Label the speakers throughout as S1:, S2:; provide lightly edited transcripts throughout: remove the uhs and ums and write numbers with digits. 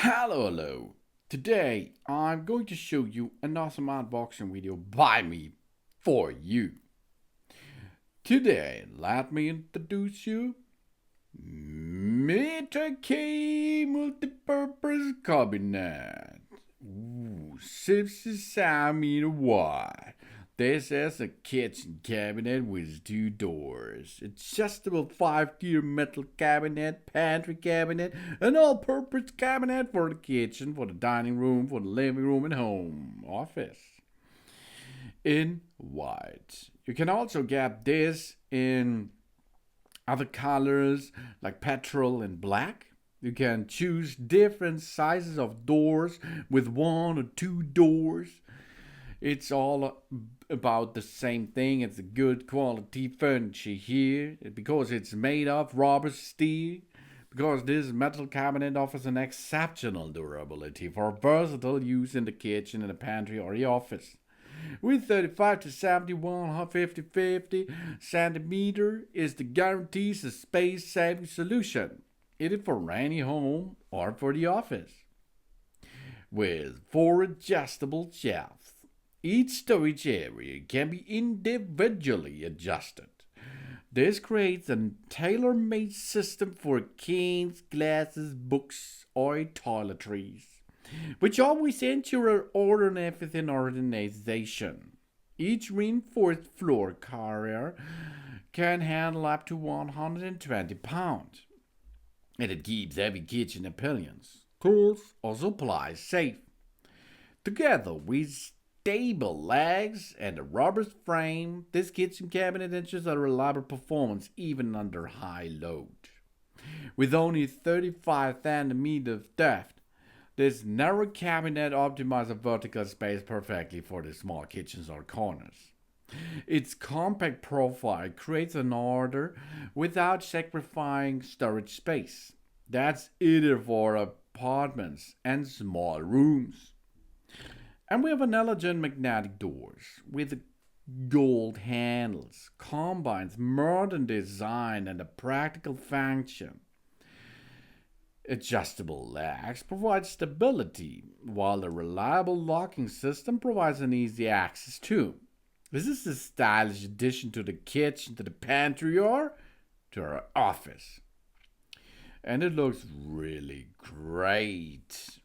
S1: Hello. Today I'm going to show you an awesome unboxing video by me for you. Today let me introduce you Meta K Multipurpose Cabinet. Ooh, 67 wide. This is a kitchen cabinet with two doors, adjustable 5-tier metal cabinet, pantry cabinet, an all-purpose cabinet for the kitchen, for the dining room, for the living room and home office. In white. You can also get this in other colors like petrol and black. You can choose different sizes of doors with 1 or 2 doors. It's all about the same thing. It's a good quality furniture here because it's made of rubber steel. Because this metal cabinet offers an exceptional durability for versatile use in the kitchen, in the pantry, or the office. With 35 to 71, 50 centimeter is the guarantees a space-saving solution, either for any home or for the office. With 4 adjustable shelves. Each storage area can be individually adjusted. This creates a tailor-made system for cans, glasses, books, or toiletries, which always ensure order and everything organization. Each reinforced floor carrier can handle up to 120 pounds, and it keeps heavy kitchen appliances, tools, or supplies safe. Together with stable legs and a rubber frame, this kitchen cabinet ensures a reliable performance even under high load. With only 35 centimeters depth, this narrow cabinet optimizes vertical space perfectly for the small kitchens or corners. Its compact profile creates an order without sacrificing storage space. That's either for apartments and small rooms. And we have an elegant magnetic doors with gold handles, combines modern design and a practical function. Adjustable legs provide stability, while the reliable locking system provides an easy access too. This is a stylish addition to the kitchen, to the pantry, or to our office. And it looks really great.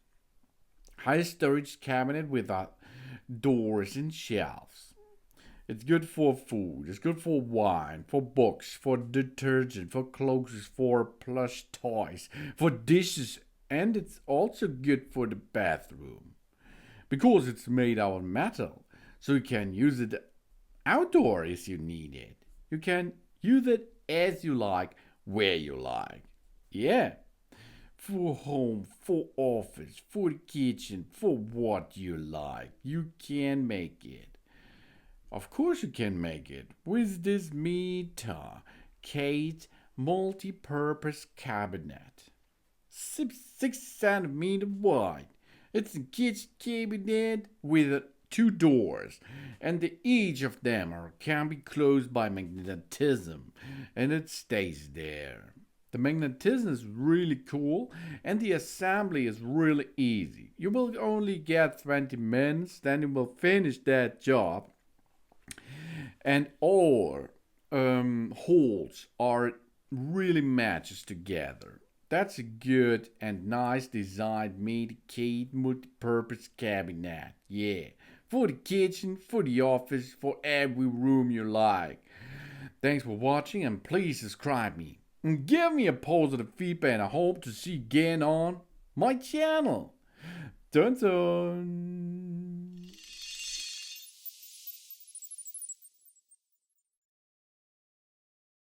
S1: High storage cabinet with doors and shelves. It's good for food, it's good for wine, for books, for detergent, for clothes, for plush toys, for dishes, and it's also good for the bathroom. Because it's made out of metal, so you can use it outdoor if you need it. You can use it as you like, where you like. Yeah. For home, for office, for the kitchen, for what you like. You can make it. Of course you can make it with this Meta Kate multi-purpose cabinet. 6 centimeter wide. It's a kitchen cabinet with 2 doors, and each of them can be closed by magnetism, and it stays there. The magnetism is really cool and the assembly is really easy. You will only get 20 minutes, then you will finish that job. And all holes are really matches together. That's a good and nice design made Kate multi-purpose cabinet. Yeah, for the kitchen, for the office, for every room you like. Thanks for watching and please subscribe me. And give me a positive feedback and I hope to see you again on my channel. Dun dun!